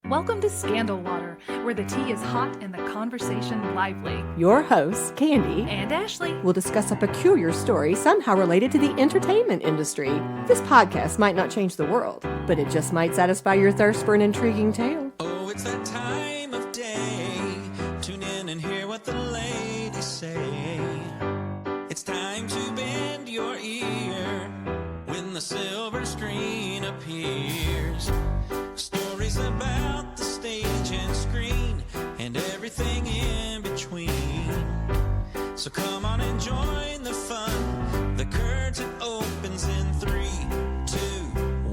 Welcome to Scandal Water, where the tea is hot and the conversation lively. Your hosts, Candy And Ashley, will discuss a peculiar story somehow related to the entertainment industry. This podcast might not change the world, but it just might satisfy your thirst for an intriguing tale. Oh, it's that time of day. Tune in and hear what the ladies say. It's time to bend your ear when the silver screen appears. Stories about the stage and screen and everything in between. So come on and join the fun. The curtain opens in 3, 2,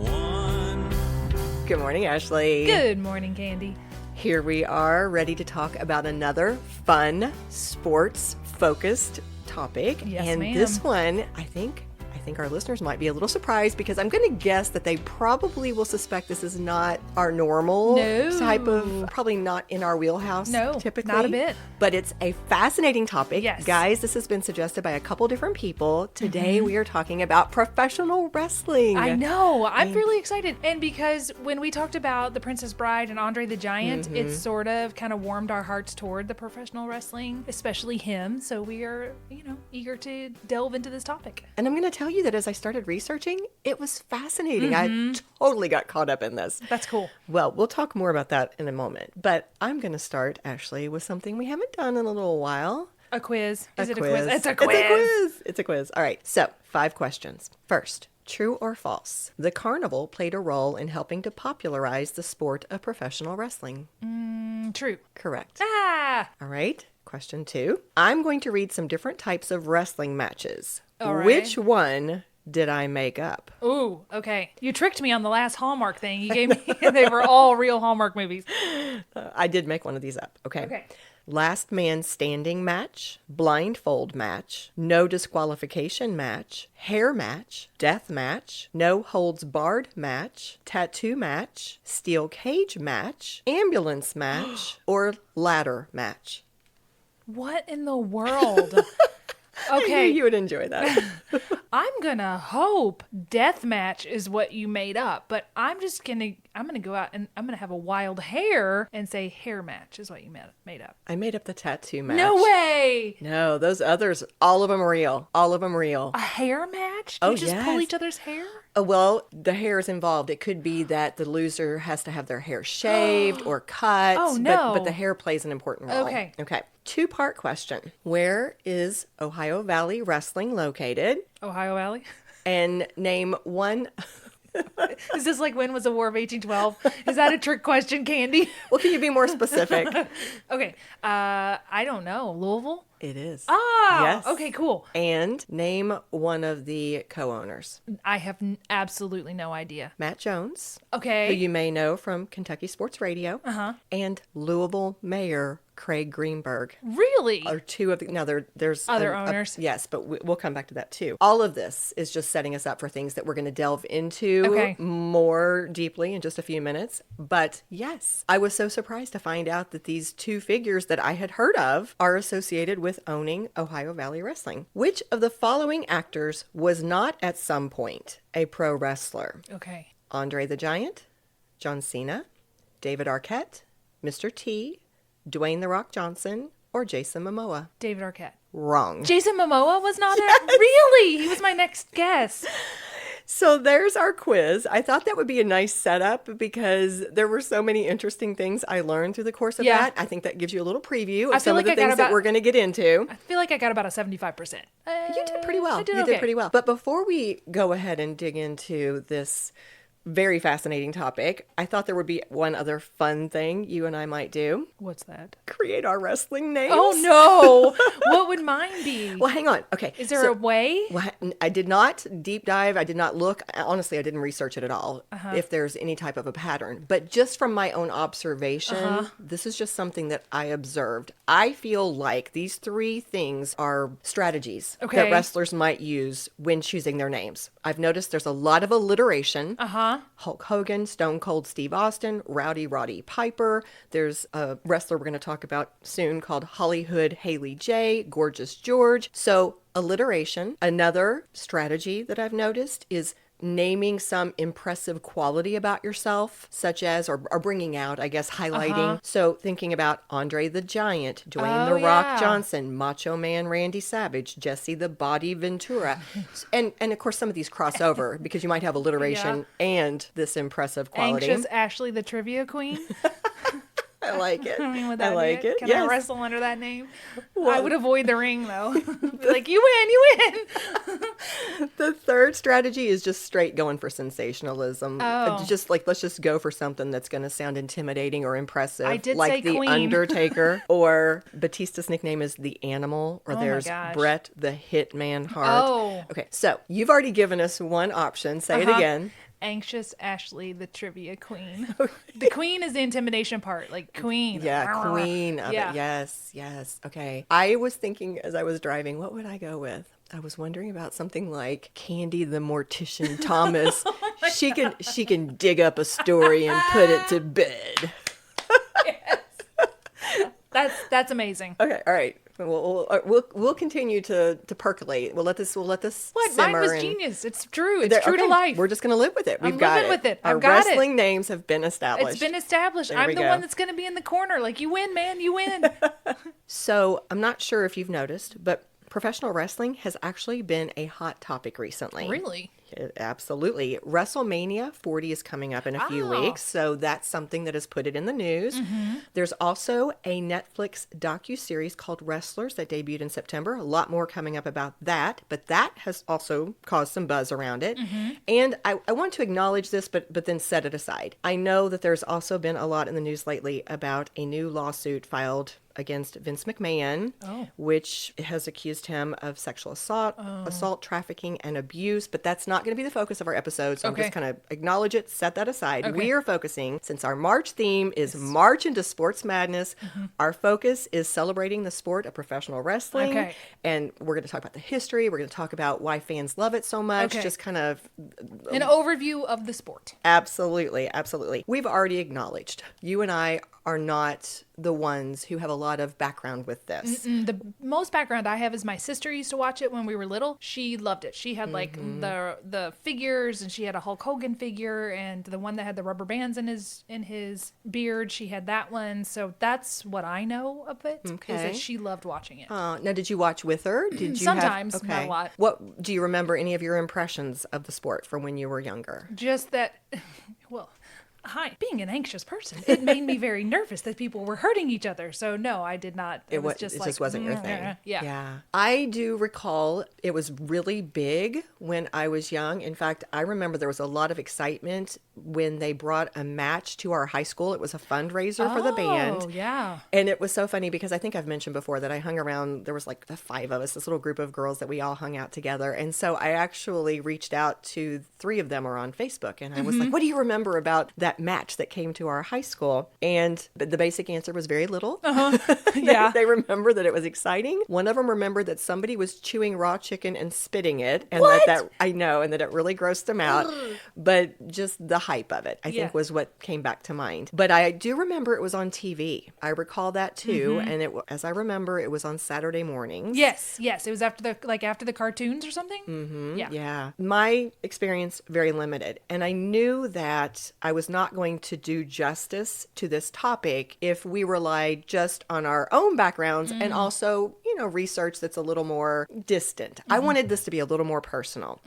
1. Good morning, Ashley. good morning, Candy. Here we are, ready to talk about another fun, sports-focused topic. Yes, and ma'am. this one, I think our listeners might be a little surprised because I'm going to guess that they probably will suspect this is not our normal No. type of, probably not in our wheelhouse No, typically. not a bit. But it's a fascinating topic. Yes. Guys, this has been suggested by a couple different people. Today we are talking about professional wrestling. I know. I'm really excited. And because when we talked about The Princess Bride and Andre the Giant, it sort of kind of warmed our hearts toward the professional wrestling, especially him. So we are, eager to delve into this topic. And I'm going to tell you that as I started researching, it was fascinating. I totally got caught up in this. That's cool. Well, we'll talk more about that in a moment. But I'm going to start, Ashley, with something we haven't done in a little while. A quiz. Is it a quiz. quiz? It's a quiz. It's a quiz. It's a quiz. All right. So, 5 questions. First, true or false? The Carnival played a role in helping to popularize the sport of professional wrestling. True. Correct. Ah! All right. Question 2. I'm going to read some different types of wrestling matches. All right. Which one did I make up? Ooh, okay. You tricked me on the last Hallmark thing. You gave me, they were all real Hallmark movies. I did make one of these up. Okay. Okay. Last man standing match, blindfold match, no disqualification match, hair match, death match, no holds barred match, tattoo match, steel cage match, ambulance match, or ladder match. What in the world? I knew Okay, you would enjoy that. I'm gonna hope deathmatch is what you made up, but I'm gonna go out and I'm gonna have a wild hair and say hair match is what you made up. I made up the tattoo match. No way! No, those others, all of them are real. All of them are real. A hair match? Oh, You just pull yes. each other's hair? Oh, well, the hair is involved. It could be that the loser has to have their hair shaved or cut. Oh, no. But the hair plays an important role. Okay. Okay. 2-part question. Where is Ohio Valley Wrestling located? Ohio Valley? And name one. Is this like when was the War of 1812? Is that a trick question, Candy? Well, can you be more specific? Okay, I don't know. Louisville? It is. Ah! Yes. Okay, cool. And name one of the co-owners. I have absolutely no idea. Matt Jones, Okay. who you may know from Kentucky Sports Radio, and Louisville Mayor Craig Greenberg. Really? Are 2 of the, now there's Other owners? Yes, but we'll come back to that too. All of this is just setting us up for things that we're going to delve into Okay. more deeply in just a few minutes. But yes, I was so surprised to find out that these 2 figures that I had heard of are associated with owning Ohio Valley Wrestling. Which of the following actors was not at some point a pro wrestler? Okay. Andre the Giant, John Cena, David Arquette, Mr. T, Dwayne "The Rock" Johnson, or Jason Momoa? David Arquette. Wrong. Jason Momoa was not there? Really? He was my next guess. So there's our quiz. I thought that would be a nice setup because there were so many interesting things I learned through the course of Yeah. that. I think that gives you a little preview I of feel some like of the I got things that about- we're going to get into. I feel like I got about a 75%. You did pretty well. I did You okay. did pretty well. But before we go ahead and dig into this very fascinating topic, I thought there would be one other fun thing you and I might do. What's that? Create our wrestling names. Oh, no. What would mine be? Well, hang on. Okay. Is there a way? Well, I did not deep dive. I did not look. Honestly, I didn't research it at all if there's any type of a pattern. But just from my own observation, this is just something that I observed. I feel like these 3 things are strategies Okay. that wrestlers might use when choosing their names. I've noticed there's a lot of alliteration. Hulk Hogan, Stone Cold Steve Austin, Rowdy Roddy Piper. There's a wrestler we're going to talk about soon called Hollywood Haley J, Gorgeous George. So alliteration. Another strategy that I've noticed is naming some impressive quality about yourself, such as, or bringing out, I guess, highlighting. So thinking about Andre the Giant, Dwayne The Rock Johnson, Macho Man Randy Savage, Jesse the Body Ventura. And of course, some of these cross over because you might have alliteration and this impressive quality. Anxious Ashley, the trivia queen. I like it. I mean, would that I like be it. Can Yes. I wrestle under that name? I would avoid the ring, though. Be like, you win, you win. The third strategy is just straight going for sensationalism. Oh. Just like, let's just go for something that's going to sound intimidating or impressive. I did like say the Queen. Undertaker, or Batista's nickname is the Animal, or Oh my there's gosh. Bret the Hitman Hart. Oh. Okay, so you've already given us one option. Say it again. Anxious Ashley, the trivia queen. The queen is the intimidation part, like queen. Yeah, queen of Yeah. it. Yes, yes. Okay. I was thinking as I was driving, what would I go with? I was wondering about something like Candy the Mortician Thomas. She can dig up a story and put it to bed. That's amazing. Okay, all right. We'll continue to percolate. We'll let this What? simmer. Mine was and- genius. It's true. It's true to Okay, life. We're just gonna live with it. We've I'm got living it. with it. Our I've got it. wrestling names have been established. It's been established. There I'm we the go. one that's going to be in the corner. Like, you win, man. You win. So I'm not sure if you've noticed, but professional wrestling has actually been a hot topic recently. Really? Absolutely. WrestleMania 40 is coming up in a few Oh. weeks, so that's something that has put it in the news. There's also a Netflix docuseries called Wrestlers that debuted in September. A lot more coming up about that, but that has also caused some buzz around it. And I want to acknowledge this, but then set it aside. I know that there's also been a lot in the news lately about a new lawsuit filed against Vince McMahon, which has accused him of sexual assault, trafficking, and abuse. But that's not going to be the focus of our episode, so I'm just going to acknowledge it, set that aside. We are focusing, since our March theme is March into Sports Madness, our focus is celebrating the sport of professional wrestling. Okay. And we're going to talk about the history. We're going to talk about why fans love it so much. Okay. Just kind of An overview of the sport. absolutely. We've already acknowledged you and I are not the ones who have a lot of background with this. The most background I have is my sister used to watch it when we were little. She loved it. She had like the figures, and she had a Hulk Hogan figure, and the one that had the rubber bands in his beard. She had that one. So that's what I know of it. Is Okay. that she loved watching it. Now, did you watch with her? Did you Sometimes, not a lot. What do you remember? Any of your impressions of the sport from when you were younger? Just that, well, hi, being an anxious person, it made me very nervous that people were hurting each other. So no, I did not. It was just like, wasn't your thing. Yeah. I do recall it was really big when I was young. In fact, I remember there was a lot of excitement when they brought a match to our high school. It was a fundraiser for the band. Oh, yeah. And it was so funny because I think I've mentioned before that I hung around, there was like the 5 of us, this little group of girls that we all hung out together. And so I actually reached out to 3 of them are on Facebook. And I was like, what do you remember about that match that came to our high school? And the basic answer was very little. Yeah. They remember that it was exciting. One of them remembered that somebody was chewing raw chicken and spitting it. And What? that I know, and that it really grossed them out. But just the hype of it, I Yeah. think, was what came back to mind. But I do remember it was on TV. I recall that too. And as I remember, it was on Saturday mornings. Yes. It was after the cartoons or something. Yeah. Yeah. My experience, very limited. And I knew that I was not going to do justice to this topic if we relied just on our own backgrounds and also, research that's a little more distant. I wanted this to be a little more personal.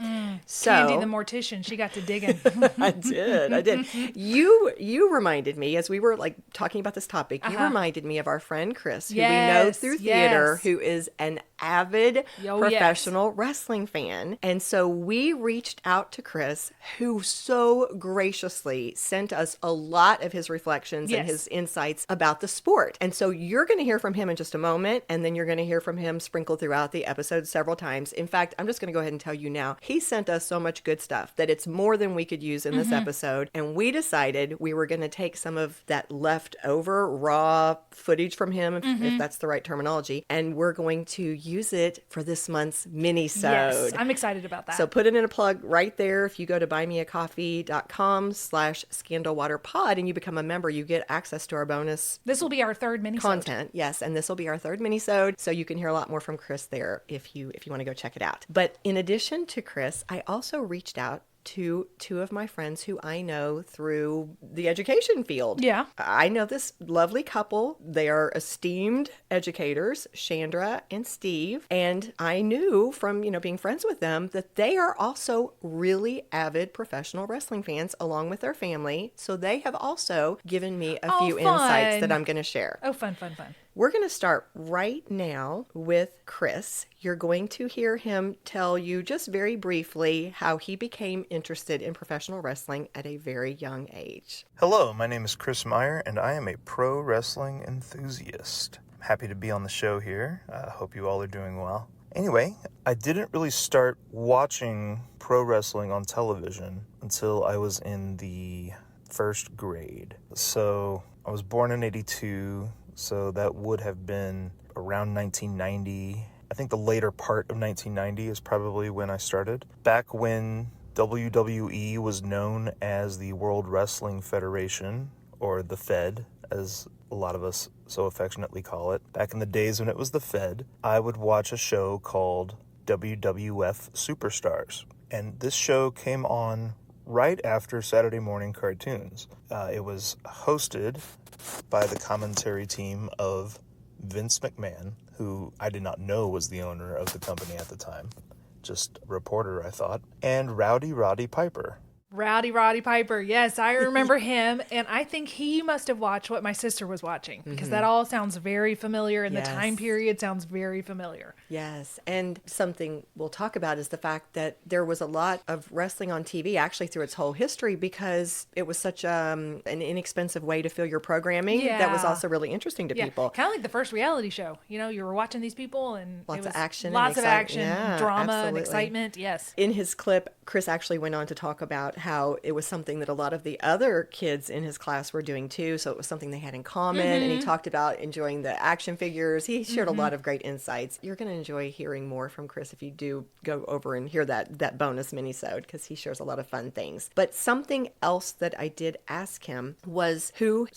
So Candy the mortician, she got to digging. I did. You reminded me, as we were like talking about this topic, you reminded me of our friend Chris, who we know Yes, through theater, yes. who is an avid Oh, yes. professional wrestling fan. And so we reached out to Chris, who so graciously sent us a lot of his reflections and Yes. his insights about the sport. And so you're going to hear from him in just a moment, and then you're going to hear from him sprinkled throughout the episode several times. In fact, I'm just going to go ahead and tell you now, he sent us so much good stuff that it's more than we could use in this episode. And we decided we were going to take some of that leftover raw footage from him, if that's the right terminology, and we're going to use it for this month's mini-sode. Yes, I'm excited about that. So put it in a plug right there. If you go to buymeacoffee.com/scandalwaterpod and you become a member, you get access to our bonus this will be our third mini content. Yes, and this will be our third mini-sode, so you can hear a lot more from Chris there if you want to go check it out. But in addition to Chris, I also reached out to two of my friends who I know through the education field. Yeah. I know this lovely couple. They are esteemed educators, Chandra and Steve. And I knew from, being friends with them that they are also really avid professional wrestling fans along with their family. So they have also given me a few insights that I'm going to share. Oh, fun. We're going to start right now with Chris. You're going to hear him tell you just very briefly how he became interested in professional wrestling at a very young age. Hello, my name is Chris Meyer, and I am a pro wrestling enthusiast. I'm happy to be on the show here. I hope you all are doing well. Anyway, I didn't really start watching pro wrestling on television until I was in the first grade. So I was born in 82. So that would have been around 1990. I think the later part of 1990 is probably when I started. Back when WWE was known as the World Wrestling Federation, or the Fed, as a lot of us so affectionately call it. Back in the days when it was the Fed, I would watch a show called WWF Superstars. And this show came on right after Saturday morning cartoons. It was hosted by the commentary team of Vince McMahon, who I did not know was the owner of the company at the time. Just a reporter, I thought. And Rowdy Roddy Piper. Rowdy Roddy Piper. Yes, I remember him. And I think he must have watched what my sister was watching because that all sounds very familiar and the time period sounds very familiar. Yes. And something we'll talk about is the fact that there was a lot of wrestling on TV actually through its whole history because it was such an inexpensive way to fill your programming that was also really interesting to people. Kind of like the first reality show. You were watching these people and lots of action, drama absolutely. and excitement. Yes. In his clip, Chris actually went on to talk about how it was something that a lot of the other kids in his class were doing too. So it was something they had in common. And he talked about enjoying the action figures. He shared a lot of great insights. You're going to enjoy hearing more from Chris if you do go over and hear that bonus mini-sode because he shares a lot of fun things. But something else that I did ask him was who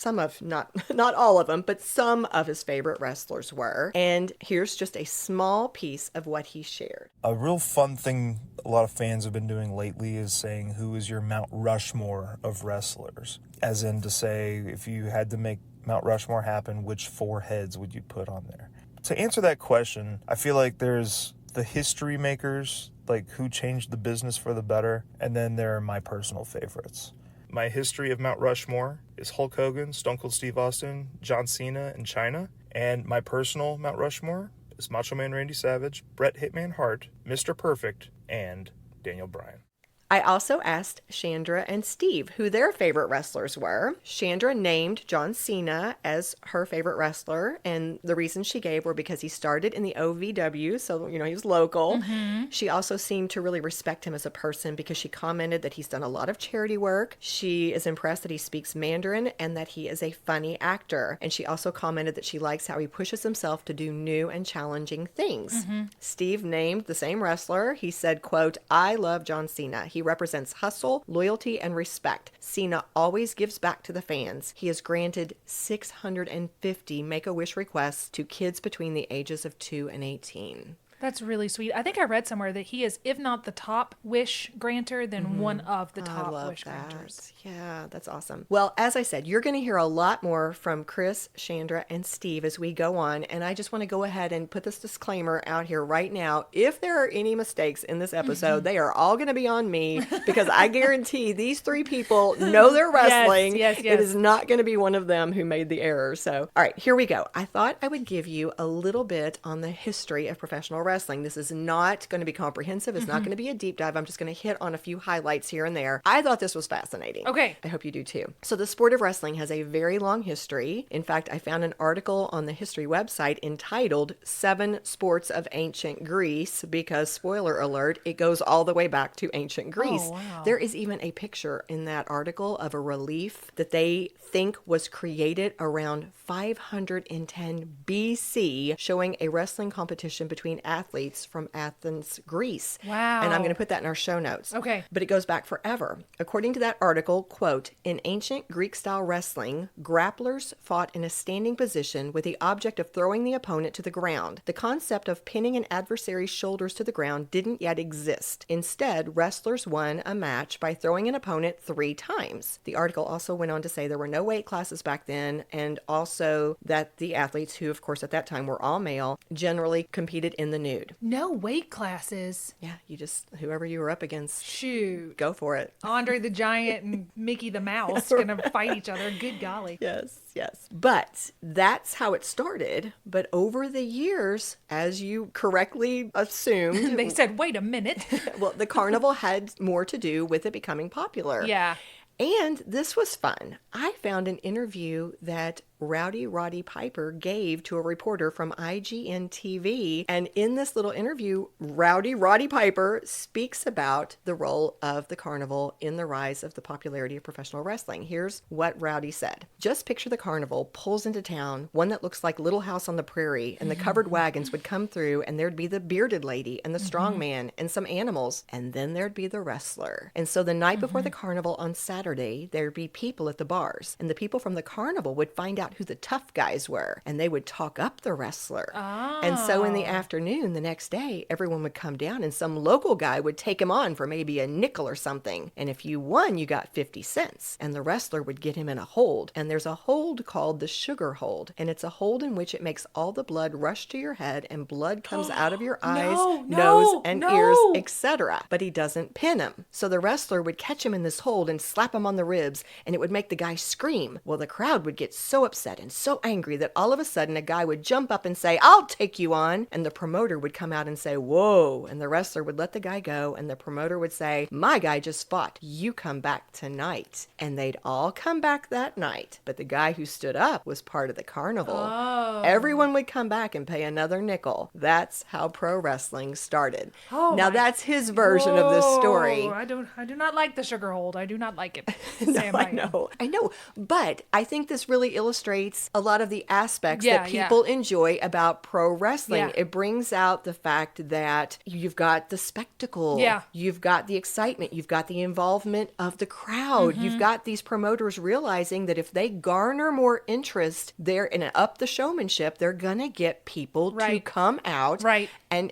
not all of them, but some of his favorite wrestlers were. And here's just a small piece of what he shared. A real fun thing a lot of fans have been doing lately is saying, who is your Mount Rushmore of wrestlers? As in to say, if you had to make Mount Rushmore happen, which 4 heads would you put on there? To answer that question, I feel like there's the history makers, like who changed the business for the better, and then there are my personal favorites. My history of Mount Rushmore is Hulk Hogan, Stone Cold Steve Austin, John Cena, and Chyna. And my personal Mount Rushmore is Macho Man Randy Savage, Bret Hitman Hart, Mr. Perfect, and Daniel Bryan. I also asked Chandra and Steve who their favorite wrestlers were. Chandra named John Cena as her favorite wrestler, and the reason she gave were because he started in the OVW, so, he was local. She also seemed to really respect him as a person because she commented that he's done a lot of charity work. She is impressed that he speaks Mandarin and that he is a funny actor. And she also commented that she likes how he pushes himself to do new and challenging things. Steve named the same wrestler. He said, quote, "I love John Cena. He represents hustle, loyalty, and respect. Cena always gives back to the fans. He has granted 650 Make-A-Wish requests to kids between the ages of 2 and 18. That's really sweet. I think I read somewhere that he is, if not the top wish granter, then one of the top wish granters. Yeah, that's awesome. Well, as I said, you're going to hear a lot more from Chris, Chandra, and Steve as we go on. And I just want to go ahead and put this disclaimer out here right now. If there are any mistakes in this episode, they are all going to be on me because I guarantee these 3 people know their wrestling. Yes. It is not going to be one of them who made the error. So, all right, here we go. I thought I would give you a little bit on the history of professional wrestling. This is not going to be comprehensive. It's not going to be a deep dive. I'm just going to hit on a few highlights here and there. I thought this was fascinating. Okay. I hope you do too. So the sport of wrestling has a very long history. In fact, I found an article on the history website entitled 7 Sports of Ancient Greece because, spoiler alert, it goes all the way back to ancient Greece. Oh, wow. There is even a picture in that article of a relief that they think was created around 510 BC, showing a wrestling competition between athletes from Athens, Greece. Wow. And I'm going to put that in our show notes. Okay. But it goes back forever. According to that article, quote, in ancient Greek-style wrestling, grapplers fought in a standing position with the object of throwing the opponent to the ground. The concept of pinning an adversary's shoulders to the ground didn't yet exist. Instead, wrestlers won a match by throwing an opponent 3 times. The article also went on to say there were no weight classes back then, and also that the athletes, who of course at that time were all male, generally competed in the nude. No weight classes. Yeah, you just, whoever you were up against, Shoot. go for it. Andre the Giant and Mickey the Mouse gonna fight each other. Good golly. Yes, yes. But that's how it started. But over the years, as you correctly assumed, They said, wait a minute. well, the carnival had more to do with it becoming popular. Yeah. And this was fun. I found an interview that Rowdy Roddy Piper gave to a reporter from IGN TV. And in this little interview, Rowdy Roddy Piper speaks about the role of the carnival in the rise of the popularity of professional wrestling. Here's what Rowdy said. Just picture the carnival pulls into town, one that looks like Little House on the Prairie, and the covered wagons would come through, and there'd be the bearded lady and the strong man and some animals, and then there'd be the wrestler. And so the night before the carnival on Saturday, there'd be people at the bars, and the people from the carnival would find out who the tough guys were, and they would talk up the wrestler. And so in the afternoon, the next day, everyone would come down, and some local guy would take him on for maybe a nickel or something. And if you won, you got 50 cents. And the wrestler would get him in a hold. And there's a hold called the sugar hold. And it's a hold in which it makes all the blood rush to your head, and blood comes out of your eyes, nose, and ears, etc. But he doesn't pin him. So the wrestler would catch him in this hold and slap him on the ribs, and it would make the guy scream. Well, the crowd would get so upset and so angry that all of a sudden a guy would jump up and say, I'll take you on. And the promoter would come out and say, whoa. And the wrestler would let the guy go. And the promoter would say, my guy just fought. You come back tonight. And they'd all come back that night. But the guy who stood up was part of the carnival. Oh. Everyone would come back and pay another nickel. That's how pro wrestling started. Oh, now that's his version of this story. I do not like the sugar hold. I do not like it. No, I know. But I think this really illustrates a lot of the aspects that people enjoy about pro wrestling. Yeah. It brings out the fact that you've got the spectacle. Yeah. You've got the excitement. You've got the involvement of the crowd. You've got these promoters realizing that if they garner more interest there and up the showmanship, they're going to get people to come out. Right. And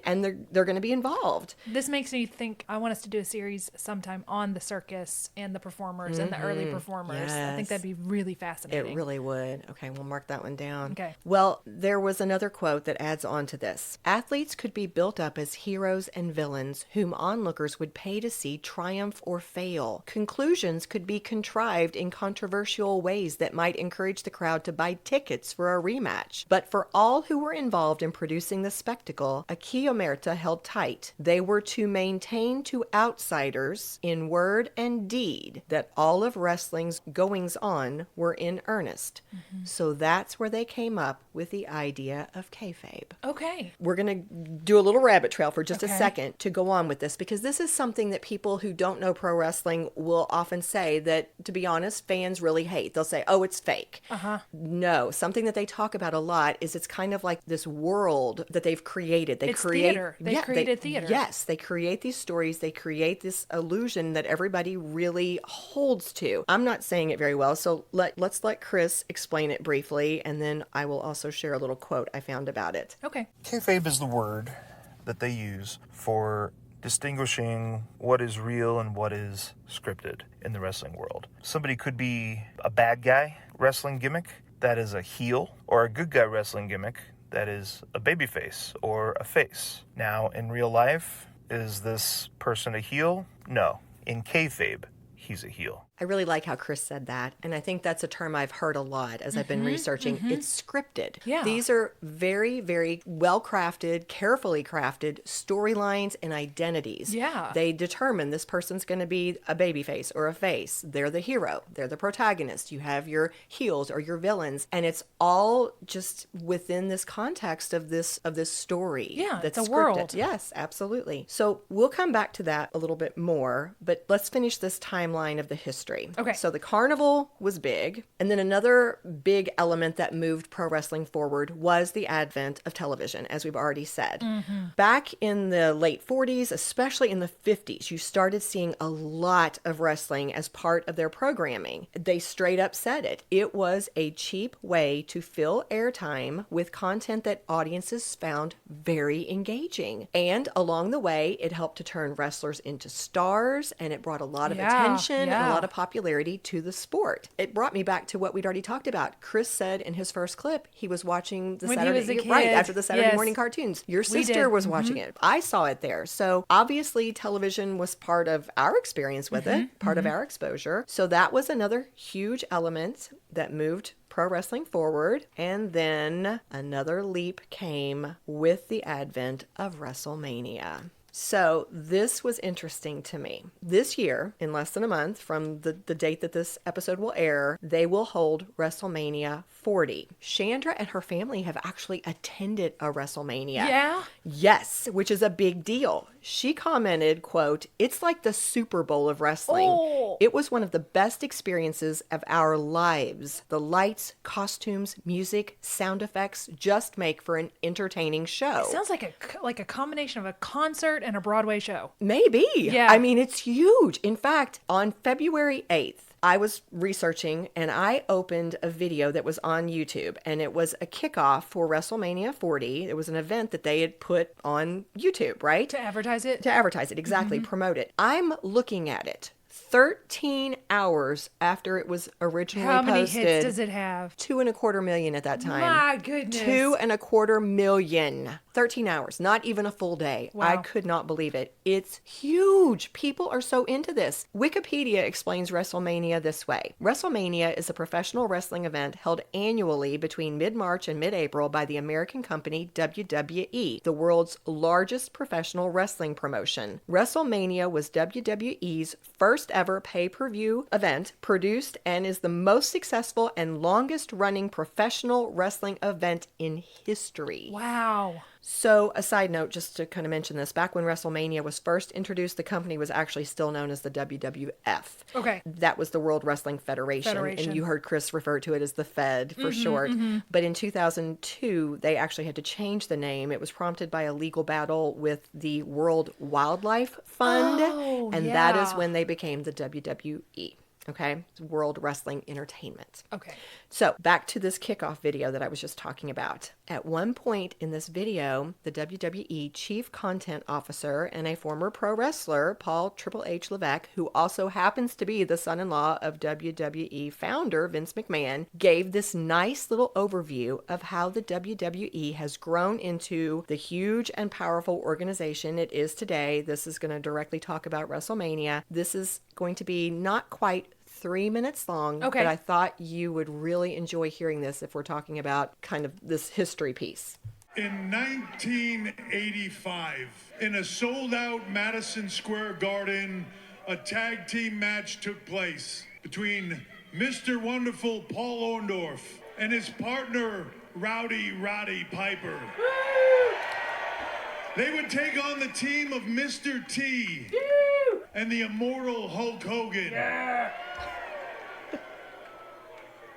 they're going to be involved. This makes me think I want us to do a series sometime on the circus and the performers and the early performers. I think that'd be really fascinating. It really would. Okay, we'll mark that one down. Okay. Well, there was another quote that adds on to this. Athletes could be built up as heroes and villains whom onlookers would pay to see triumph or fail. Conclusions could be contrived in controversial ways that might encourage the crowd to buy tickets for a rematch. But for all who were involved in producing the spectacle, a key omerta held tight. They were to maintain to outsiders in word and deed that all of wrestling's goings-on were in earnest. So that's where they came up with the idea of kayfabe. Okay. We're going to do a little rabbit trail for just a Okay. second to go on with this, because this is something that people who don't know pro wrestling will often say that, to be honest, fans really hate. They'll say, oh, it's fake. No, something that they talk about a lot is it's kind of like this world that they've created. They It's theater. They've created theater. Yes, they create these stories. They create this illusion that everybody really holds to. I'm not saying it very well, so let's let Chris explain it briefly, and then I will also share a little quote I found about it. Okay. Kayfabe is the word that they use for distinguishing what is real and what is scripted in the wrestling world. Somebody could be a bad guy wrestling gimmick that is a heel, or a good guy wrestling gimmick that is a babyface or a face. Now, in real life, is this person a heel? No. In kayfabe, he's a heel. I really like how Chris said that, and I think that's a term I've heard a lot as I've been researching. It's scripted. Yeah. These are very, very well-crafted, carefully crafted storylines and identities. Yeah. They determine this person's going to be a babyface or a face. They're the hero. They're the protagonist. You have your heels or your villains, and it's all just within this context of this story. Yeah, that's it's a scripted. world. Yes, absolutely. So we'll come back to that a little bit more, but let's finish this timeline of the history. industry. Okay. So the Carnival was big. And then another big element that moved pro wrestling forward was the advent of television, as we've already said. Back in the late 40s, especially in the 50s, you started seeing a lot of wrestling as part of their programming. They straight up said it. It was a cheap way to fill airtime with content that audiences found very engaging. And along the way, it helped to turn wrestlers into stars, and it brought a lot of attention and a lot of popularity to the sport. It brought me back to what we'd already talked about. Chris said in his first clip, he was watching the When he was a Saturday, kid. right, after the Saturday Yes. morning cartoons. Your We sister did. was watching it. I saw it there. So obviously television was part of our experience with it, part of our exposure. So that was another huge element that moved pro wrestling forward. And then another leap came with the advent of WrestleMania. So this was interesting to me. This year, in less than a month from the date that this episode will air, they will hold WrestleMania 40. Chandra and her family have actually attended a WrestleMania. Yeah? Yes, which is a big deal. She commented, quote, "It's like the Super Bowl of wrestling. Oh. It was one of the best experiences of our lives. The lights, costumes, music, sound effects just make for an entertaining show." Sounds like a combination of a concert and a Broadway show. Maybe. Yeah. I mean, it's huge. In fact, on February 8th, I was researching and I opened a video that was on YouTube, and it was a kickoff for WrestleMania 40. It was an event that they had put on YouTube, right? To advertise it? To advertise it, exactly, promote it. I'm looking at it 13 hours after it was originally How many posted. hits does it have? 2.25 million at that time. My goodness. 2.25 million. 13 hours, not even a full day. Wow. I could not believe it. It's huge. People are so into this. Wikipedia explains WrestleMania this way. WrestleMania is a professional wrestling event held annually between mid-March and mid-April by the American company WWE, the world's largest professional wrestling promotion. WrestleMania was WWE's first ever pay-per-view event, produced, and is the most successful and longest running professional wrestling event in history. Wow. So, a side note, just to kind of mention this, back when WrestleMania was first introduced, the company was actually still known as the WWF. Okay. That was the World Wrestling Federation. And you heard Chris refer to it as the Fed for short. But in 2002, they actually had to change the name. It was prompted by a legal battle with the World Wildlife Fund. Oh, and that is yeah. when they became the WWE. Okay, it's World Wrestling Entertainment. Okay. So back to this kickoff video that I was just talking about. At one point in this video, the WWE Chief Content Officer and a former pro wrestler, Paul Triple H Levesque, who also happens to be the son-in-law of WWE founder Vince McMahon, gave this nice little overview of how the WWE has grown into the huge and powerful organization it is today. This is going to directly talk about WrestleMania. This is going to be not quite 3 minutes long, Okay. but I thought you would really enjoy hearing this if we're talking about kind of this history piece. In 1985, in a sold-out Madison Square Garden, a tag team match took place between Mr. Wonderful Paul Orndorff and his partner, Rowdy Roddy Piper. They would take on the team of Mr. T and the immortal Hulk Hogan.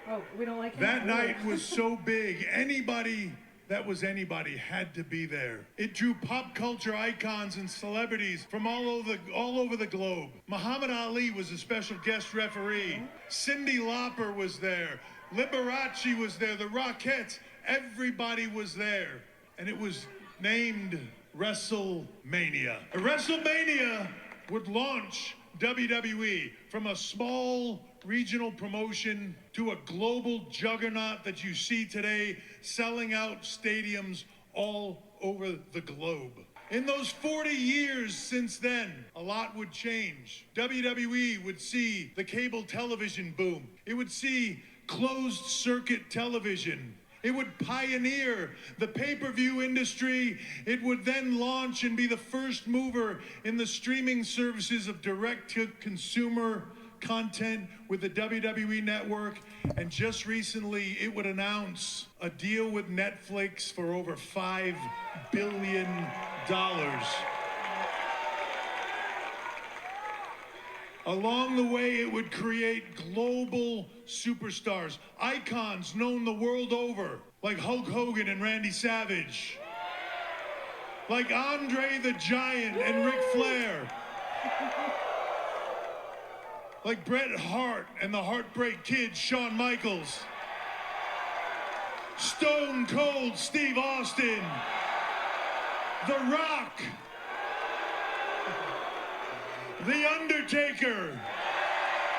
Oh, we don't like him? That night was so big, anybody that was anybody had to be there. It drew pop culture icons and celebrities from all over the globe. Muhammad Ali was a special guest referee. Cyndi Lauper was there. Liberace was there. The Rockettes. Everybody was there. And it was named WrestleMania. WrestleMania would launch WWE from a small regional promotion to a global juggernaut that you see today, selling out stadiums all over the globe. In those 40 years since then, a lot would change. WWE would see the cable television boom. It would see closed circuit television. It would pioneer the pay-per-view industry. It would then launch and be the first mover in the streaming services of direct-to-consumer content with the WWE Network. And just recently, it would announce a deal with Netflix for over $5 billion. Along the way, it would create global superstars, icons known the world over, like Hulk Hogan and Randy Savage, like Andre the Giant and Ric Flair, like Bret Hart and the Heartbreak Kid, Shawn Michaels, Stone Cold Steve Austin, The Rock, The Undertaker,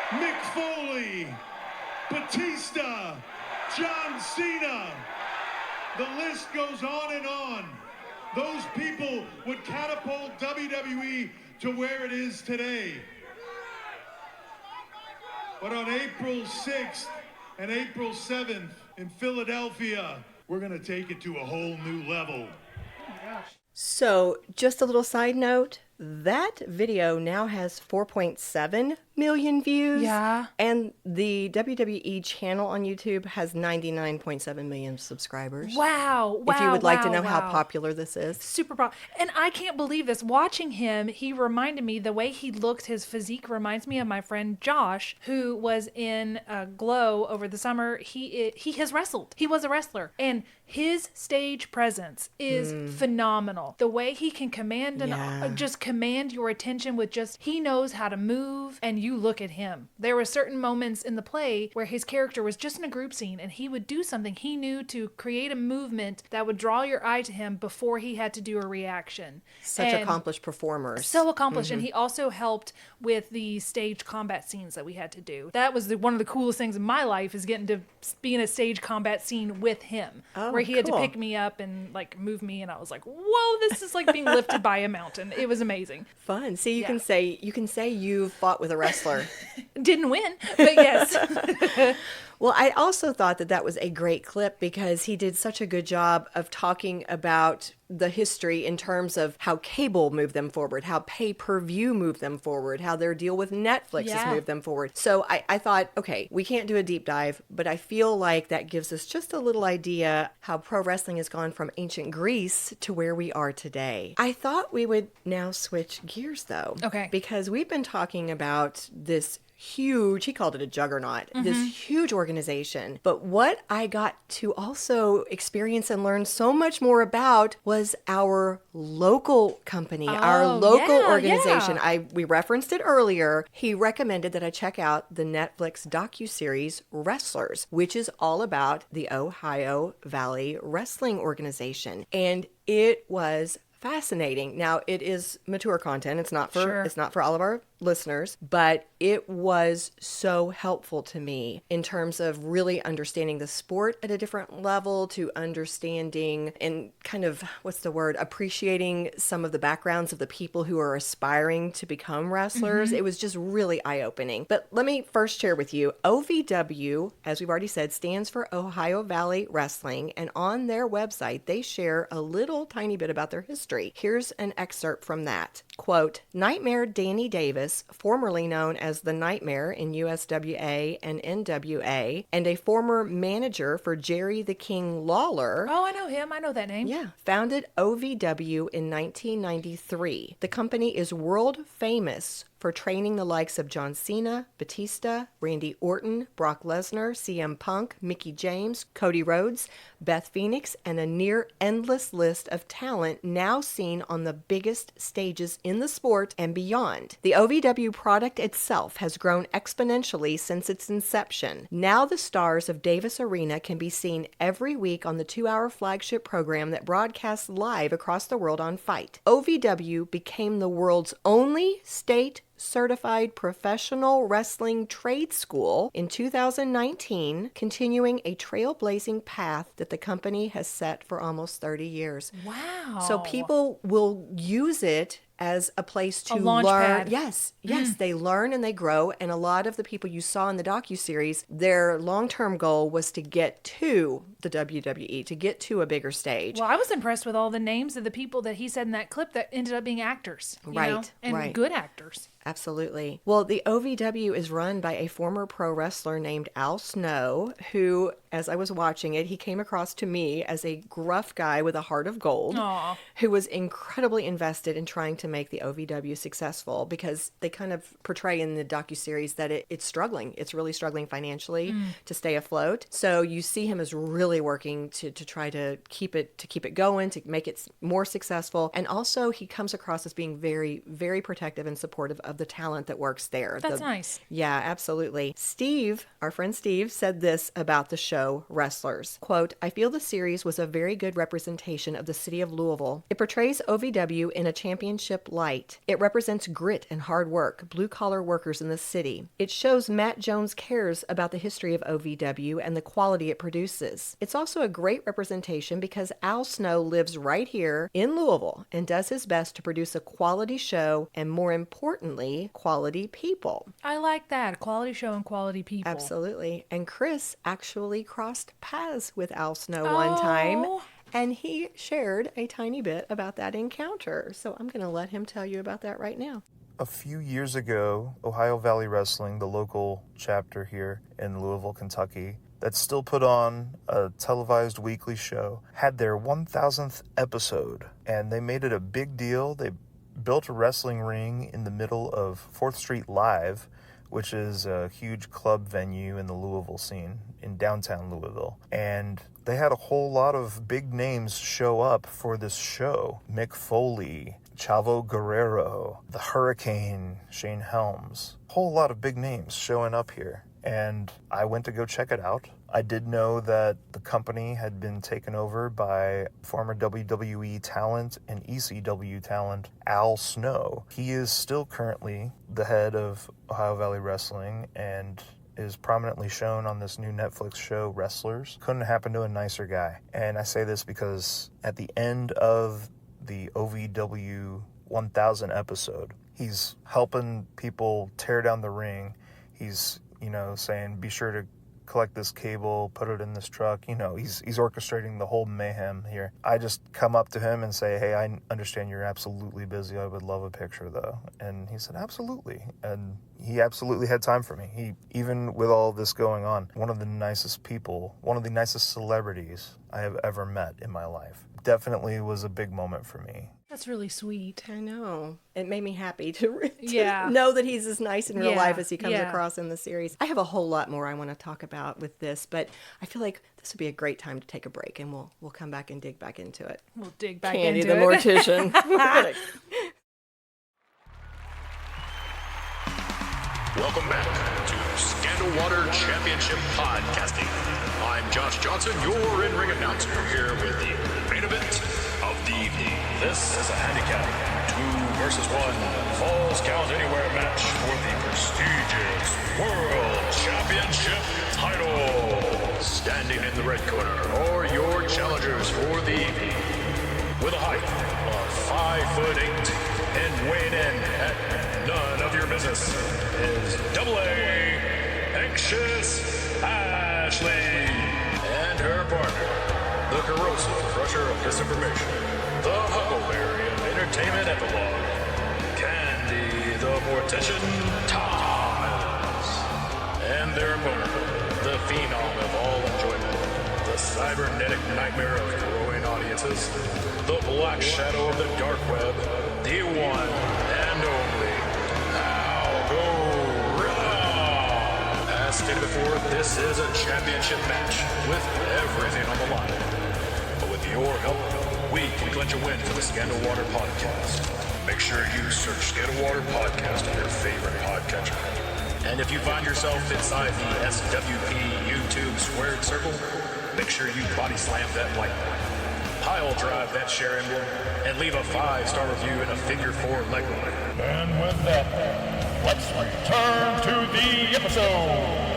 Mick Foley, Batista, John Cena. The list goes on and on. Those people would catapult WWE to where it is today. But on April 6th and April 7th in Philadelphia, we're going to take it to a whole new level. So, just a little side note, that video now has 4.7 million views. Yeah. And the WWE channel on YouTube has 99.7 million subscribers. Wow. If you would like to know how wow. popular this is. Super popular. And I can't believe this. Watching him, he reminded me, the way he looked, his physique reminds me of my friend Josh, who was in Glow over the summer. He has wrestled. He was a wrestler. And his stage presence is phenomenal. The way he can command just command your attention with just, he knows how to move, and you look at him. There were certain moments in the play where his character was just in a group scene and he would do something he knew to create a movement that would draw your eye to him before he had to do a reaction. Such And accomplished performers. so accomplished. And he also helped with the stage combat scenes that we had to do. That was one of the coolest things in my life, is getting to be in a stage combat scene with him, where he had to cool. pick me up and like move me, and I was like, whoa, this is like being lifted by a mountain. It was amazing. Fun. See, you Yeah. can say you fought with a wrestler. Didn't win, but yes. Well, I also thought that was a great clip because he did such a good job of talking about the history in terms of how cable moved them forward, how pay-per-view moved them forward, how their deal with Netflix has moved them forward. So I thought, okay, we can't do a deep dive, but I feel like that gives us just a little idea how pro wrestling has gone from ancient Greece to where we are today. I thought we would now switch gears, though. Okay. Because we've been talking about this huge, he called it a juggernaut, this huge organization. But what I got to also experience and learn so much more about was our local company, our local organization. We referenced it earlier. He recommended that I check out the Netflix docuseries Wrestlers, which is all about the Ohio Valley Wrestling Organization. And it was fascinating. Now, it is mature content. It's not for all of our listeners, but it was so helpful to me in terms of really understanding the sport at a different level, to understanding and kind of, appreciating some of the backgrounds of the people who are aspiring to become wrestlers. It was just really eye-opening. But let me first share with you, OVW, as we've already said, stands for Ohio Valley Wrestling, and on their website, they share a little tiny bit about their history. Here's an excerpt from that. Quote, Nightmare Danny Davis, formerly known as the Nightmare in USWA and NWA, and a former manager for Jerry the King Lawler. Oh, I know him. I know that name. Yeah. Founded OVW in 1993. The company is world famous for training the likes of John Cena, Batista, Randy Orton, Brock Lesnar, CM Punk, Mickie James, Cody Rhodes, Beth Phoenix, and a near endless list of talent now seen on the biggest stages in the sport and beyond. The OVW product itself has grown exponentially since its inception. Now the stars of Davis Arena can be seen every week on the 2-hour flagship program that broadcasts live across the world on Fight. OVW became the world's only state certified professional wrestling trade school in 2019, continuing a trailblazing path that the company has set for almost 30 years. Wow. So people will use it as a place to launch learn. pad. Yes, they learn and they grow. And a lot of the people you saw in the docuseries, their long-term goal was to get to the WWE, to get to a bigger stage. Well, I was impressed with all the names of the people that he said in that clip that ended up being actors. You know? And good actors. Absolutely. Well, the OVW is run by a former pro wrestler named Al Snow, who, as I was watching it, he came across to me as a gruff guy with a heart of gold, Aw. who was incredibly invested in trying to make the OVW successful, because they kind of portray in the docuseries that it's struggling. It's really struggling financially to stay afloat. So you see him as really working to try to keep it going, to make it more successful. And also he comes across as being very, very protective and supportive of the talent that works there. That's nice. Yeah, absolutely. Steve, our friend Steve, said this about the show Wrestlers. Quote, "I feel the series was a very good representation of the city of Louisville. It portrays OVW in a championship light. It represents grit and hard work, blue-collar workers in the city. It shows Matt Jones cares about the history of OVW and the quality it produces. It's also a great representation because Al Snow lives right here in Louisville and does his best to produce a quality show and, more importantly, quality people." I like that. Quality show and quality people. Absolutely. And Chris actually crossed paths with Al Snow one time, Oh. and he shared a tiny bit about that encounter. So I'm going to let him tell you about that right now. A few years ago, Ohio Valley Wrestling, the local chapter here in Louisville, Kentucky, that still put on a televised weekly show, had their 1000th episode, and they made it a big deal. They built a wrestling ring in the middle of 4th Street Live, which is a huge club venue in the Louisville scene, in downtown Louisville. And they had a whole lot of big names show up for this show. Mick Foley, Chavo Guerrero, the Hurricane, Shane Helms. A whole lot of big names showing up here. And I went to go check it out. I did know that the company had been taken over by former WWE talent and ECW talent Al Snow. He is still currently the head of Ohio Valley Wrestling and is prominently shown on this new Netflix show, Wrestlers. Couldn't happen to a nicer guy. And I say this because at the end of the OVW 1000 episode, he's helping people tear down the ring. He's, saying, be sure to collect this cable, put it in this truck. He's orchestrating the whole mayhem here. I just come up to him and say, hey, I understand you're absolutely busy. I would love a picture, though. And he said, absolutely. And he absolutely had time for me. Even with all this going on, one of the nicest people, one of the nicest celebrities I have ever met in my life. Definitely was a big moment for me. That's really sweet. I know. It made me happy to Yeah. know that he's as nice in real Yeah, life as he comes yeah. across in the series. I have a whole lot more I want to talk about with this, but I feel like this would be a great time to take a break, and we'll come back and dig back into it. We'll dig back Candy into the it. mortician. Welcome back to Scandal Water Championship Podcasting. I'm Josh Johnson, your in-ring announcer, here with the main event of the evening. This is a handicap 2 versus 1 falls count anywhere match for the prestigious World Championship title. Standing in the red corner are your challengers for the evening. With a height of 5'8" and weighing in at none of your business is AA Anxious Ashley and her partner, the corrosive crusher of disinformation, the huckleberry of entertainment epilogue, Candy the Mortician Thomas, and their opponent, the phenom of all enjoyment, the cybernetic nightmare of growing audiences, the black shadow of the dark web, the one and only Al Gorilla. As stated before, this is a championship match with everything on the line. But with your help, we can clinch a win for the Scandal Water Podcast. Make sure you search Scandal Water Podcast on your favorite podcatcher. And if you find yourself inside the SWP YouTube squared circle, make sure you body slam that like button. Pile drive that share emblem, and leave a 5-star review in a figure 4 leg line. And with that, let's return to the episode.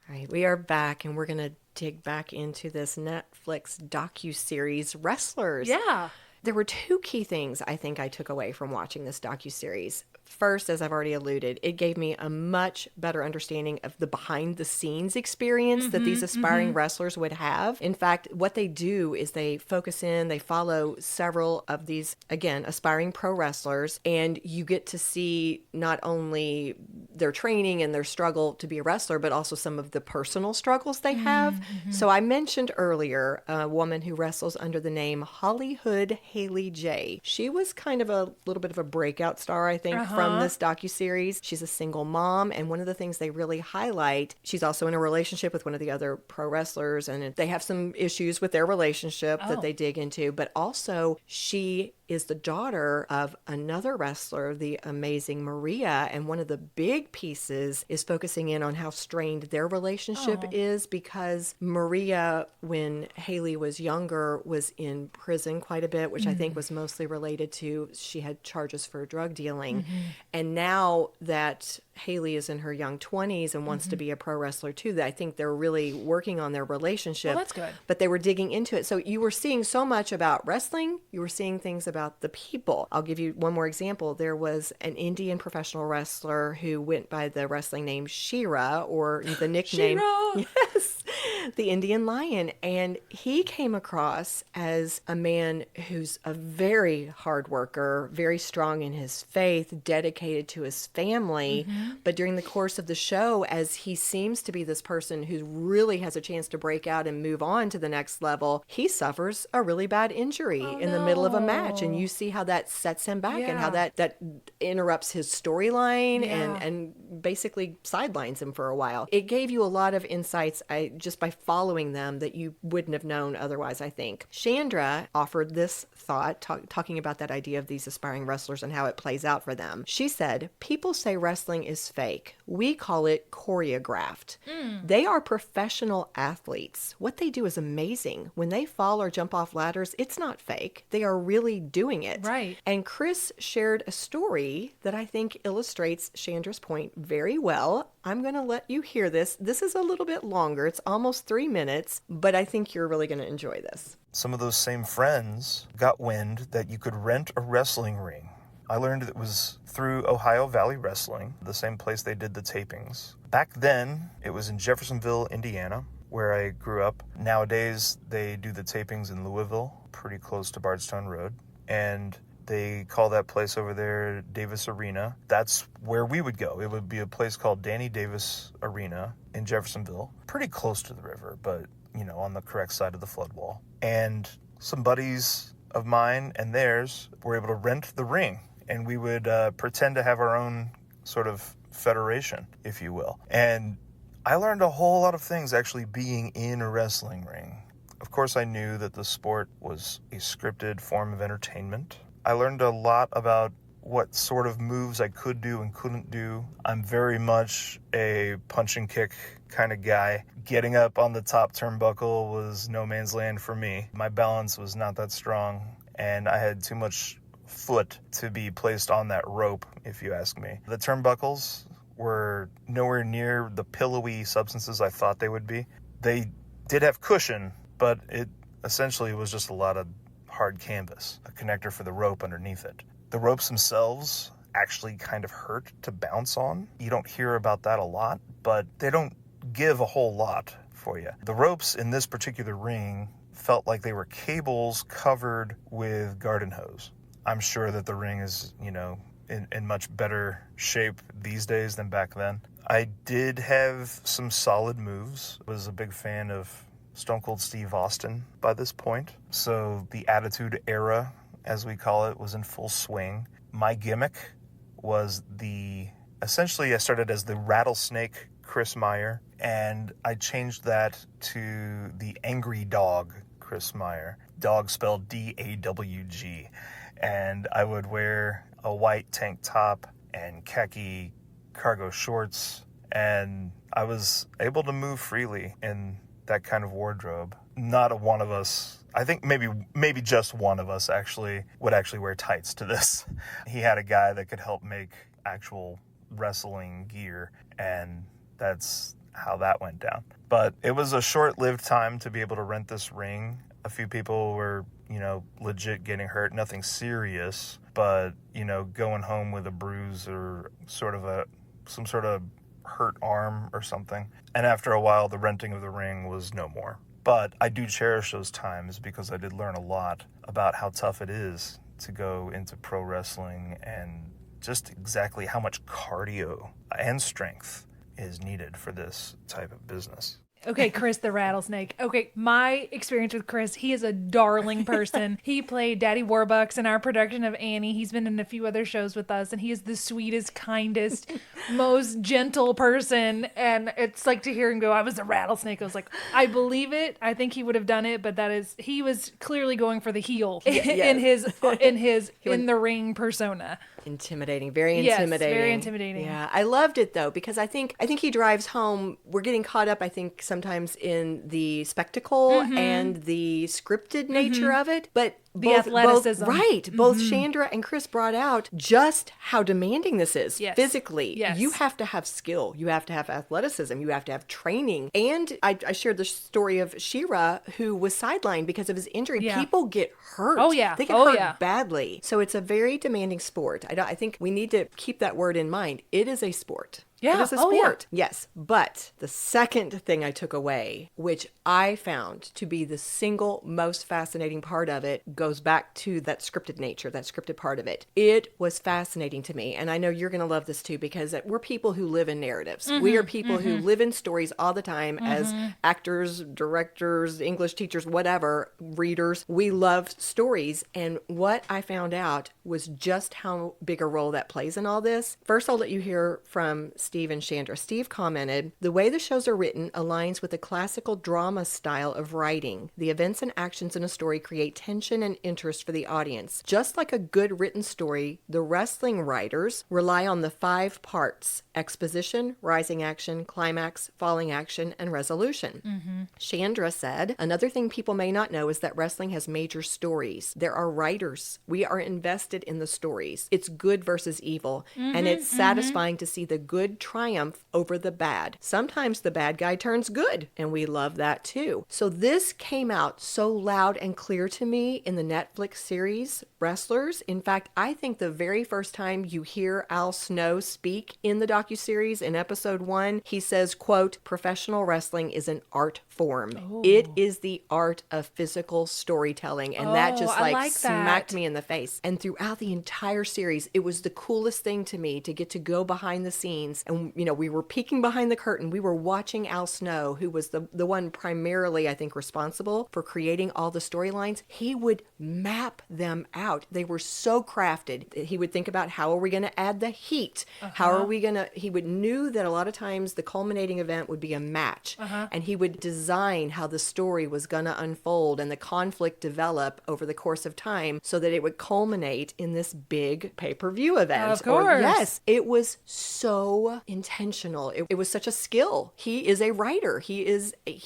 All right, we are back, and we're going to dig back into this Netflix docuseries, Wrestlers. Yeah. There were two key things I think I took away from watching this docuseries. First, as I've already alluded, it gave me a much better understanding of the behind-the-scenes experience that these aspiring wrestlers would have. In fact, what they do is they focus in, they follow several of these, again, aspiring pro wrestlers, and you get to see not only their training and their struggle to be a wrestler, but also some of the personal struggles they have. So I mentioned earlier a woman who wrestles under the name Hollywood Haley J. She was kind of a little bit of a breakout star, I think, from this docuseries. She's a single mom, and one of the things they really highlight, she's also in a relationship with one of the other pro wrestlers, and they have some issues with their relationship that they dig into, but also she is the daughter of another wrestler, the amazing Maria, and one of the big pieces is focusing in on how strained their relationship is, because Maria, when Haley was younger, was in prison quite a bit, which I think was mostly related to she had charges for drug dealing. And now that Haley is in her young 20s and wants to be a pro wrestler too, that I think they're really working on their relationship. Well, that's good. But they were digging into it. So you were seeing so much about wrestling. You were seeing things about the people. I'll give you one more example. There was an Indian professional wrestler who went by the wrestling name Shira, or the nickname. She-Ra! Yes, the Indian Lion. And he came across as a man who's a very hard worker, very strong in his faith, dedicated to his family. But during the course of the show, as he seems to be this person who really has a chance to break out and move on to the next level, he suffers a really bad injury in the middle of a match. And you see how that sets him back and how that interrupts his storyline and basically sidelines him for a while. It gave you a lot of insights just by following them that you wouldn't have known otherwise, I think. Chandra offered this thought, talking about that idea of these aspiring wrestlers and how it plays out for them. She said, people say wrestling is fake. We call it choreographed. They are professional athletes. What they do is amazing. When they fall or jump off ladders, it's not fake. They are really doing it. Right. And Chris shared a story that I think illustrates Chandra's point very well. I'm going to let you hear this. This is a little bit longer. It's almost 3 minutes, but I think you're really going to enjoy this. Some of those same friends got wind that you could rent a wrestling ring. I learned it was through Ohio Valley Wrestling, the same place they did the tapings. Back then, it was in Jeffersonville, Indiana, where I grew up. Nowadays, they do the tapings in Louisville, pretty close to Bardstown Road. And they call that place over there Davis Arena. That's where we would go. It would be a place called Danny Davis Arena in Jeffersonville, pretty close to the river, but, on the correct side of the flood wall. And some buddies of mine and theirs were able to rent the ring. And we would pretend to have our own sort of federation, if you will. And I learned a whole lot of things actually being in a wrestling ring. Of course, I knew that the sport was a scripted form of entertainment. I learned a lot about what sort of moves I could do and couldn't do. I'm very much a punch and kick kind of guy. Getting up on the top turnbuckle was no man's land for me. My balance was not that strong, and I had too much foot to be placed on that rope, if you ask me. The turnbuckles were nowhere near the pillowy substances I thought they would be. They did have cushion, but it essentially was just a lot of hard canvas, a connector for the rope underneath it. The ropes themselves actually kind of hurt to bounce on. You don't hear about that a lot, but they don't give a whole lot for you. The ropes in this particular ring felt like they were cables covered with garden hose. I'm sure that the ring is, in much better shape these days than back then. I did have some solid moves. I was a big fan of Stone Cold Steve Austin by this point. So the Attitude Era, as we call it, was in full swing. My gimmick was essentially I started as the Rattlesnake Chris Meyer, and I changed that to the Angry Dog Chris Meyer. Dog spelled D-A-W-G. And I would wear a white tank top and khaki cargo shorts, and I was able to move freely in that kind of wardrobe. Not one of us, I think maybe just one of us would actually wear tights to this. He had a guy that could help make actual wrestling gear, and that's how that went down. But it was a short-lived time to be able to rent this ring. A few people were legit getting hurt, nothing serious, but, going home with a bruise or some sort of hurt arm or something. And after a while, the renting of the ring was no more. But I do cherish those times because I did learn a lot about how tough it is to go into pro wrestling and just exactly how much cardio and strength is needed for this type of business. Okay, Chris the Rattlesnake. Okay, my experience with Chris, he is a darling person. He played Daddy Warbucks in our production of Annie. He's been in a few other shows with us, and he is the sweetest, kindest, most gentle person. And it's like to hear him go, I was a rattlesnake. I was like, I believe it. I think he would have done it, but he was clearly going for the heel in his in the ring persona. Intimidating, very Yes, intimidating. very intimidating. Yeah, I loved it though because I think he drives home. We're getting caught up, I think, sometimes in the spectacle and the scripted nature of it, but The athleticism. Both Chandra and Chris brought out just how demanding this is physically. Yes. You have to have skill. You have to have athleticism. You have to have training. And I shared the story of Shira, who was sidelined because of his injury. Yeah. People get hurt. Oh, yeah. They get hurt badly. So it's a very demanding sport. I think we need to keep that word in mind. It is a sport. Yeah. It is a sport. Yes. But the second thing I took away, which I found to be the single most fascinating part of it, goes back to that scripted nature, that scripted part of it. It was fascinating to me. And I know you're going to love this too, because we're people who live in narratives. We are people who live in stories all the time as actors, directors, English teachers, whatever, readers. We love stories. And what I found out was just how big a role that plays in all this. First, I'll let you hear from Steve and Chandra. Steve commented, the way the shows are written aligns with the classical drama style of writing. The events and actions in a story create tension and interest for the audience. Just like a good written story, the wrestling writers rely on the 5 parts: exposition, rising action, climax, falling action, and resolution. Chandra said, another thing people may not know is that wrestling has major stories. There are writers. We are invested in the stories. It's good versus evil, and it's satisfying to see the good triumph over the bad. Sometimes the bad guy turns good, and we love that too. So this came out so loud and clear to me in the Netflix series Wrestlers. In fact, I think the very first time you hear Al Snow speak in the docuseries in episode 1, he says, quote, professional wrestling is an art form. Oh. It is the art of physical storytelling. And that just smacked me in the face. And throughout the entire series, it was the coolest thing to me to get to go behind the scenes. And, we were peeking behind the curtain. We were watching Al Snow, who was the one primarily, I think, responsible for creating all the storylines. He would map them out. They were so crafted. He would think about, how are we going to add the heat? How are we going to, he knew that a lot of times the culminating event would be a match. And he would design how the story was going to unfold and the conflict develop over the course of time so that it would culminate in this big pay-per-view event. Of course. Yes. It was so intentional. It was such a skill. He is a writer. He is a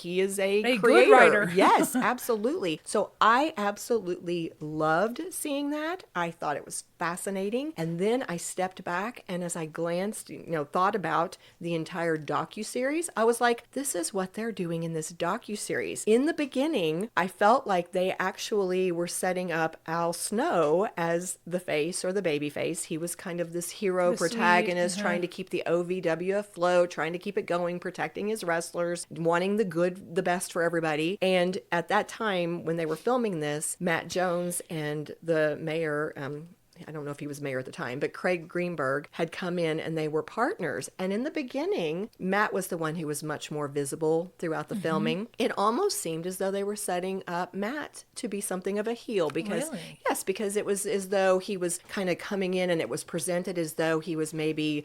creator. Good writer. Yes, absolutely. So I absolutely loved seeing that. I thought it was fascinating. And then I stepped back, and as I glanced, thought about the entire docuseries, I was like, this is what they're doing in this docuseries. In the beginning, I felt like they actually were setting up Al Snow as the face or the baby face. He was kind of this hero protagonist, trying to keep the OVW afloat, trying to keep it going, protecting his wrestlers, wanting the best for everybody. And at that time, when they were filming this, Matt Jones and the mayor, I don't know if he was mayor at the time, but Craig Greenberg had come in and they were partners. And in the beginning, Matt was the one who was much more visible throughout the filming. It almost seemed as though they were setting up Matt to be something of a heel because, yes, because it was as though he was kind of coming in and it was presented as though he was maybe,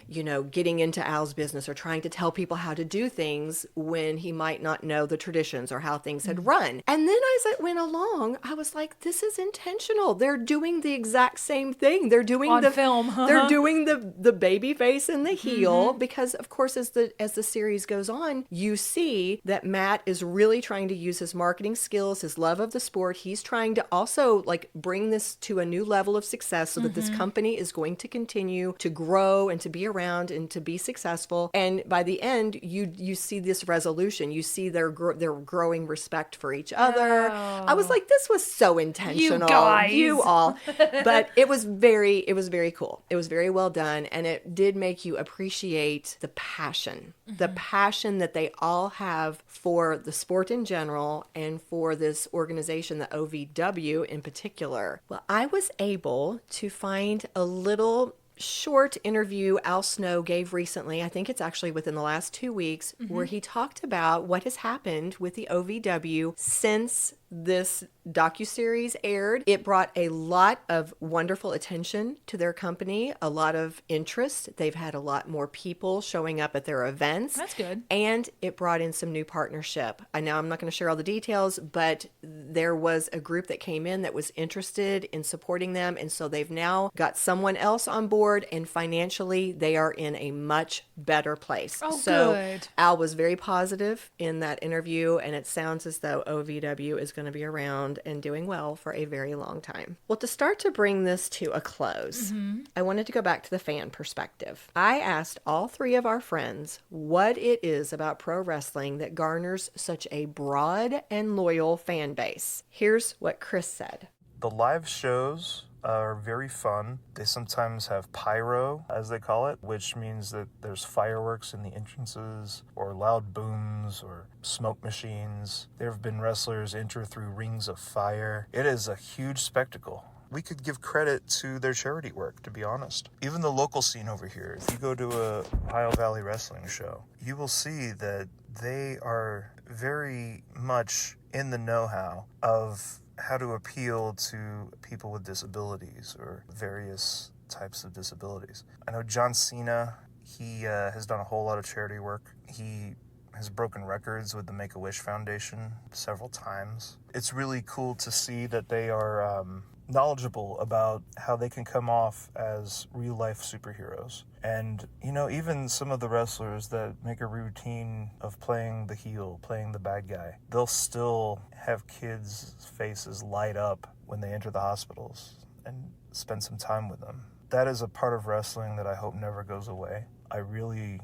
getting into Al's business or trying to tell people how to do things when he might not know the traditions or how things had run. And then as it went along, I was like, this is intentional. They're doing the exact same thing thing. They're doing On the film. They're doing the baby face and the heel because, of course, as the series goes on, you see that Matt is really trying to use his marketing skills, his love of the sport. He's trying to also like bring this to a new level of success so that this company is going to continue to grow and to be around and to be successful. And by the end, you see this resolution. You see their growing respect for each other. I was like, this was so intentional. You guys. You all. But it was very cool. It was very well done. And it did make you appreciate the passion that they all have for the sport in general and for this organization, the OVW in particular. Well, I was able to find a little short interview Al Snow gave recently. I think it's actually within the last 2 weeks, where he talked about what has happened with the OVW since this docuseries aired. It brought a lot of wonderful attention to their company, a lot of interest. They've had a lot more people showing up at their events. That's good. And it brought in some new partnership. I know I'm not going to share all the details, but there was a group that came in that was interested in supporting them. And so they've now got someone else on board, and financially they are in a much better place. Oh, so good. Al was very positive in that interview, and it sounds as though OVW is going to be around and doing well for a very long time. Well, to start to bring this to a close, I wanted to go back to the fan perspective. I asked all three of our friends what it is about pro wrestling that garners such a broad and loyal fan base. Here's what Chris said. The live shows are very fun. They sometimes have pyro, as they call it, which means that there's fireworks in the entrances, or loud booms, or smoke machines. There have been wrestlers enter through rings of fire. It is a huge spectacle. We could give credit to their charity work, to be honest. Even the local scene over here, if you go to a Ohio Valley Wrestling show, you will see that they are very much in the know-how of how to appeal to people with disabilities or various types of disabilities. I know John Cena, he has done a whole lot of charity work. He has broken records with the Make-A-Wish Foundation several times. It's really cool to see that they are knowledgeable about how they can come off as real-life superheroes. And, you know, even some of the wrestlers that make a routine of playing the heel, playing the bad guy, they'll still have kids' faces light up when they enter the hospitals and spend some time with them. That is a part of wrestling that I hope never goes away. I really,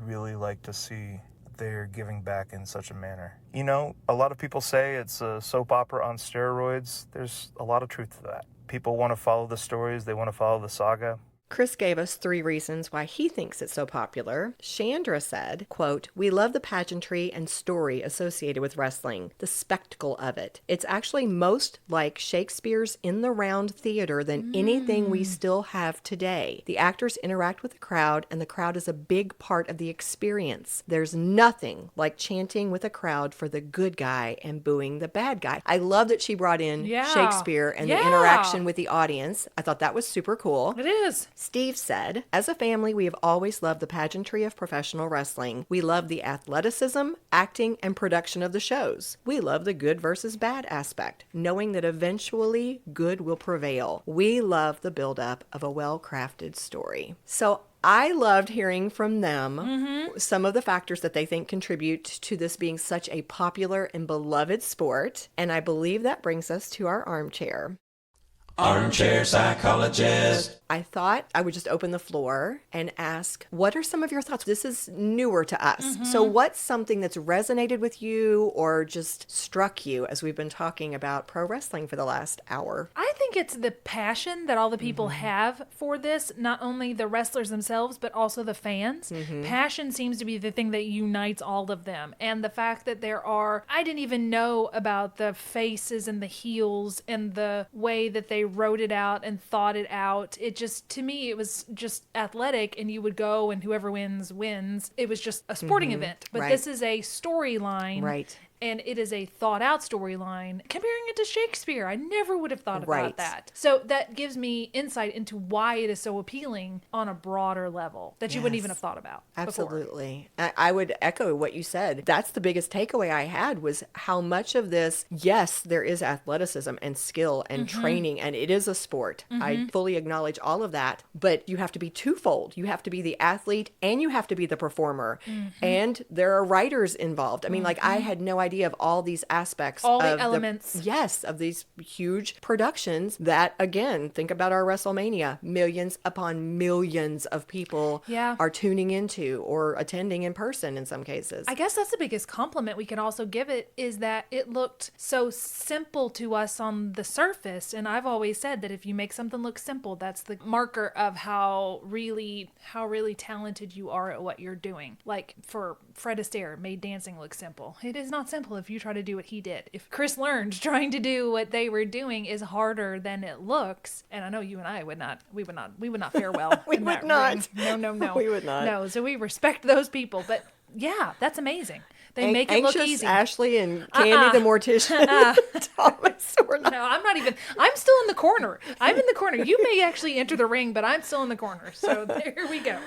really like to see they're giving back in such a manner. You know, a lot of people say it's a soap opera on steroids. There's a lot of truth to that. People want to follow the stories. They want to follow the saga. Chris gave us 3 reasons why he thinks it's so popular. Chandra said, quote, "We love the pageantry and story associated with wrestling, the spectacle of it. It's actually most like Shakespeare's In the Round theater than anything we still have today. The actors interact with the crowd, and the crowd is a big part of the experience. There's nothing like chanting with a crowd for the good guy and booing the bad guy." I love that she brought in Shakespeare and the interaction with the audience. I thought that was super cool. It is. Steve said, "As a family, we have always loved the pageantry of professional wrestling. We love the athleticism, acting, and production of the shows. We love the good versus bad aspect, knowing that eventually good will prevail. We love the buildup of a well-crafted story." So I loved hearing from them some of the factors that they think contribute to this being such a popular and beloved sport. And I believe that brings us to our armchair. Armchair psychologist. I thought I would just open the floor and ask, what are some of your thoughts? This is newer to us. So what's something that's resonated with you or just struck you as we've been talking about pro wrestling for the last hour? I think it's the passion that all the people have for this, not only the wrestlers themselves, but also the fans. Passion seems to be the thing that unites all of them. And the fact that I didn't even know about the faces and the heels and the way that they wrote it out and thought it out. It just, to me, it was just athletic, and you would go and whoever wins. It was just a sporting event. But this is a storyline. Right. and it is a thought out storyline. Comparing it to Shakespeare, I never would have thought Right. about that. So that gives me insight into why it is so appealing on a broader level that you wouldn't even have thought about before. Absolutely. I would echo what you said. That's the biggest takeaway I had was how much of this, yes, there is athleticism and skill and training, and it is a sport. I fully acknowledge all of that, but you have to be twofold. You have to be the athlete and you have to be the performer. And there are writers involved. I mean, like I had no idea of all these aspects. All the of elements. Yes, of these huge productions that, again, think about our WrestleMania. Millions upon millions of people are tuning into or attending in person in some cases. I guess that's the biggest compliment we could also give it is that it looked so simple to us on the surface. And I've always said that if you make something look simple, that's the marker of how really talented you are at what you're doing. Like for Fred Astaire made dancing look simple. It is not simple if you try to do what he did. If Chris learned trying to do what they were doing is harder than it looks. And I know you and I would not fare well. We in would that not. ring. No. We would not. No, so we respect those people. But yeah, that's amazing. They make it look easy. Ashley and Candy the mortician. Thomas, we're not. No, I'm not even. I'm still in the corner. I'm in the corner. You may actually enter the ring, but I'm still in the corner. So there we go.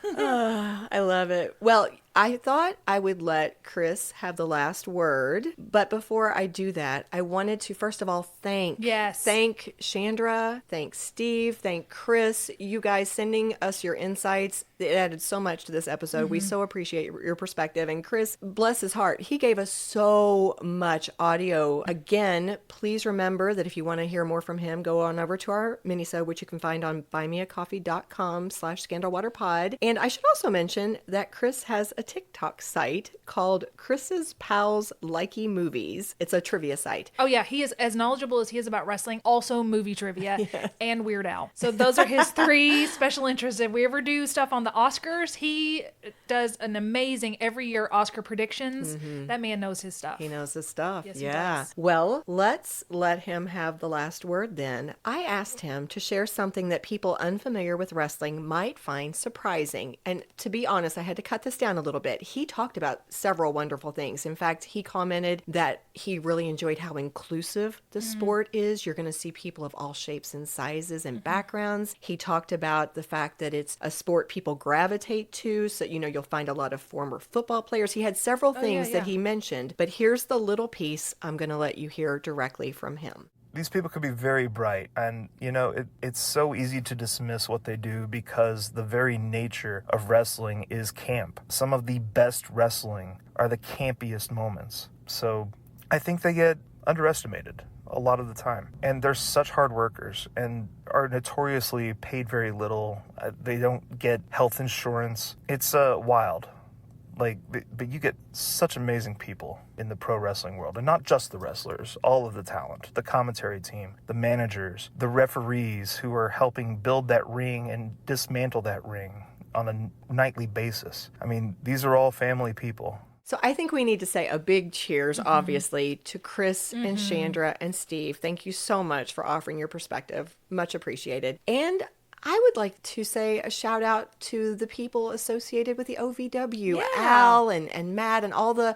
I love it. Well, I thought I would let Chris have the last word, but before I do that, I wanted to first of all thank Chandra, thank Steve, thank Chris, you guys sending us your insights. It added so much to this episode. We so appreciate your perspective. And Chris, bless his heart, he gave us so much audio. Again, please remember that if you want to hear more from him, go on over to our minisode, which you can find on buymeacoffee.com/scandalwaterpod. And I should also mention that Chris has a TikTok site called Chris's Pals Likey Movies. It's a trivia site. Oh yeah, he is as knowledgeable as he is about wrestling, also movie trivia and Weird Al. So those are his three special interests. If we ever do stuff on the Oscars, he does an amazing every year Oscar predictions. That man knows his stuff. He knows his stuff. Yes, he does. Well, let's let him have the last word then. I asked him to share something that people unfamiliar with wrestling might find surprising. And to be honest, I had to cut this down a little bit. He talked about several wonderful things. In fact, he commented that he really enjoyed how inclusive the sport is. You're going to see people of all shapes and sizes and backgrounds. He talked about the fact that it's a sport people gravitate to. So, you'll find a lot of former football players. He had several things that he mentioned, but here's the little piece I'm going to let you hear directly from him. These people could be very bright, and it's so easy to dismiss what they do because the very nature of wrestling is camp. Some of the best wrestling are the campiest moments. So I think they get underestimated a lot of the time. And they're such hard workers and are notoriously paid very little. They don't get health insurance. It's wild. But you get such amazing people in the pro wrestling world, and not just the wrestlers, all of the talent, the commentary team, the managers, the referees who are helping build that ring and dismantle that ring on a nightly basis. I mean, these are all family people. So I think we need to say a big cheers, obviously, to Chris and Chandra and Steve. Thank you so much for offering your perspective. Much appreciated. And I would like to say a shout out to the people associated with the OVW, Al and Matt and all the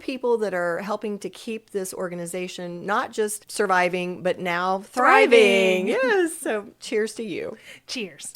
people that are helping to keep this organization not just surviving, but now thriving. Yes. So cheers to you. Cheers.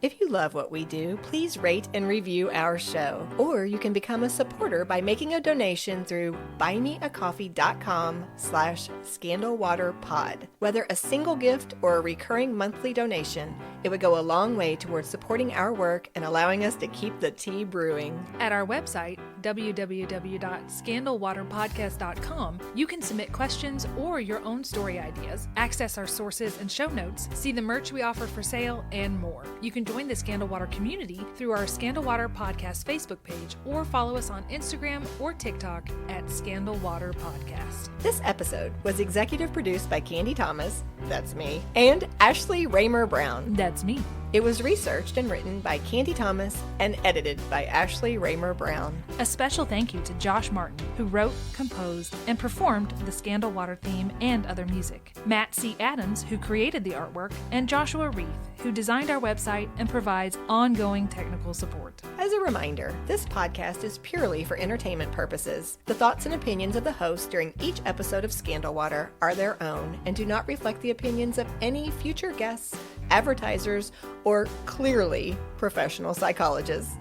If you love what we do, please rate and review our show. Or you can become a supporter by making a donation through buymeacoffee.com/scandalwaterpod. Whether a single gift or a recurring monthly donation, it would go a long way towards supporting our work and allowing us to keep the tea brewing. At our website, www.scandalwaterpodcast.com, you can submit questions or your own story ideas, access our sources and show notes, see the merch we offer for sale, and more. You can join the Scandal Water community through our Scandal Water Podcast Facebook page or follow us on Instagram or TikTok at Scandal Water Podcast. This episode was executive produced by Candy Thomas, that's me, and Ashley Raymer Brown. That's me. It was researched and written by Candy Thomas and edited by Ashley Raymer Brown. A special thank you to Josh Martin, who wrote, composed, and performed the Scandal Water theme and other music, Matt C. Adams, who created the artwork, and Joshua Reith, who designed our website and provides ongoing technical support. As a reminder, this podcast is purely for entertainment purposes. The thoughts and opinions of the host during each episode of Scandal Water are their own and do not reflect the opinions of any future guests, advertisers, or clearly professional psychologists.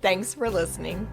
Thanks for listening.